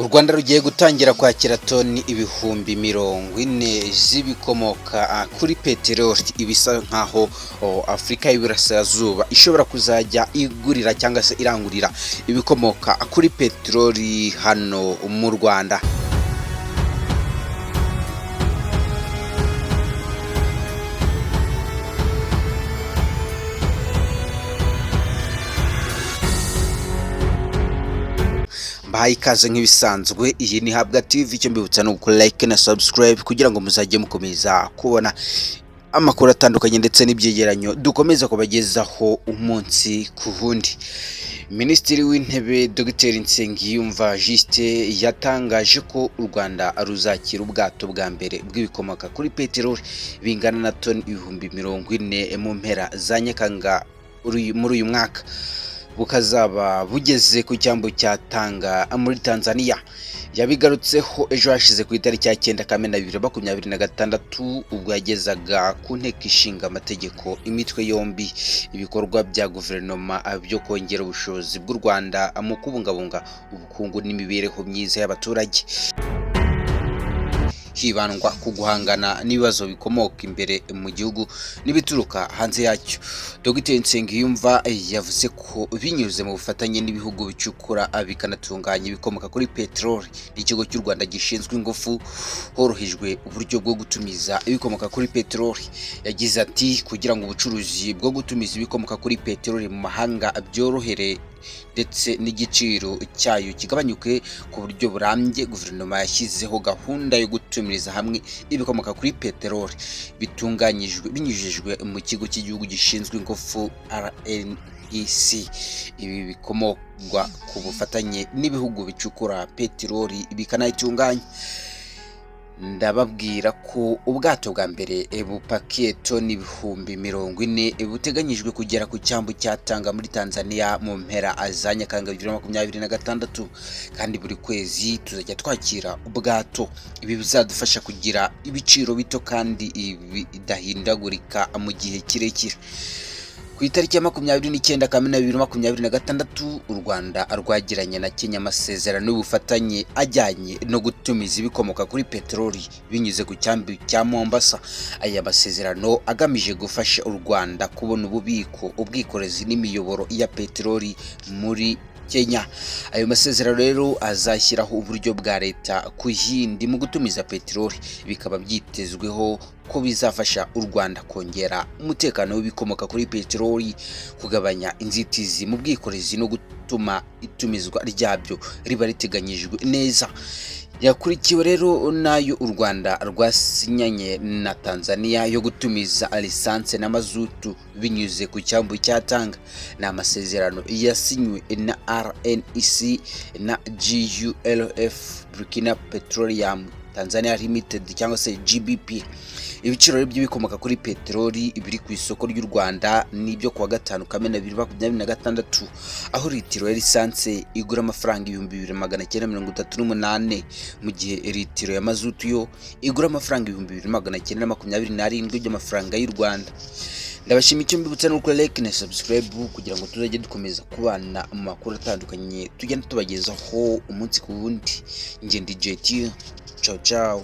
U Rwanda rugiye gutangira kwakira toni ibihumbi 40 z'ibikomoka kuri peteroli. Ibisa nkaho Afrika y'Iburasirazuba ishobora kuzajya igurira cyangwa se irangurira ibikomoka kuri peteroli hano mu Rwanda. Bahaye ikaze nk'ibisanzwe, iyi ni Habwa TV. Icyo mbibutsa ni uko like na subscribe kugira ngo muzajye mukomeza kubona amakuru atandukanye ndetse n'ibyegeranyo dukomeza kubagezaho umunsi ku wundi. Minisitiri w'Intebe Dr Nsengiyumva Justin yatangaje ko u Rwanda ruzakira ubwato bwa mbere bw'ibikomoka kuri peteroli bingana na toni ibihumbi 40 mu mpera za Nyakanga muri uyu mwaka, bukazaba bugeze ku cyambu cya Tanga muri Tanzania. Yabigarutseho ejo hashize ku itariki ya 9 Kamena 2026 ubwo yagezaga ku nteko ishinga amategeko imitwe yombi ibikorwa bya guverinoma byo kongera ubushobozi bw'u Rwanda mu kubungabunga ubukungu n'imibereho myiza y'abaturage, hibandwa ku guhangana n'ibibazo bikomoka imbere mu gihugu n'ibituruka hanze yacyo. Dr Nsengiyumva yavuze ko binyuze mu bufatanye n'ibihugu bicukura bikanatunganya ibikomoka kuri peteroli n'ikigo cy'u Rwanda gishinzwe ingufu horohejwe uburyo bwo gutumiza ibikomoka kuri peteroli. Yagize ati kugira ngo ubucuruzi bwo gutumiza ibikomoka kuri peteroli mu mahanga byorohere ndetse n'igiciro cyayo kigabanyuke ku buryo burambye, guverinoma yashyizeho gahunda yo gutumiriza hamwe ibikomoka kuri peteroli bitunganyijwe binyujijwe mu kigo cy'igihugu gishinzwe ingufu RNEC. Ibi bikomogwa ku bufatanye n'ibihugu bicukura peteroli bikanayitunganya. Ndababwira ko ubwato bwa mbere bupakiye toni ibihumbi 40 buteganyijwe kugera ku cyambu cya Tanga muri Tanzania mu mpera za Nyakanga 2026, kandi buri kwezi tuzajya twakira ubwato. Ibi bizadufasha kugira ibiciro bito kandi bidahindagurika mu gihe kirekire. Ku itariki ya 29 Kamena 2026 u Rwanda rwagiranye na Kenya amasezerano y'ubufatanye ajyanye no gutumiza ibikomoka kuri peteroli binyuze ku cyambu cya Mombasa. Aya masezerano agamije gufasha u Rwanda kubona ububiko, ubwikorezi n'imiyoboro ya peteroli muri Kenya. Ayo masezerano rero azashyiraho uburyo bwa leta ku yindi mu gutumiza peteroli, bikaba byitezweho ko bizafasha u Rwanda kongera umutekano w'ibikomoka kuri peteroli, kugabanya inzitizi mu bwikorezi no gutuma itumizwa ryabyo riba riteganyijwe neza. Yakurikiwe rero nayo u Rwanda rwasinyanye na Tanzania yo gutumiza lisanse na mazutu binyuze ku cyambu cya Tanga. Ni amasezerano yasinywe na RNEC na GULF Burkina Petroleum Tanzania Limited cyangwa se GBP. Ibiciro by'ibikomoka kuri peteroli biri ku isoko ry'u Rwanda nibyo kuwa 5 Kamena 2026, aho litiro ya lisanse igura amafaranga 2938 mu gihe litiro ya mazutu yo igura amafaranga 2927 by'amafaranga y'u Rwanda. Ndabashimiye, icyo mbibutsa ni uko like na subscribe kugira ngo tuzajye dukomeza kubana mu makuru atandukanye tugenda tubagezaho umunsi ku wundi. Nge ndi JT, ciao ciao.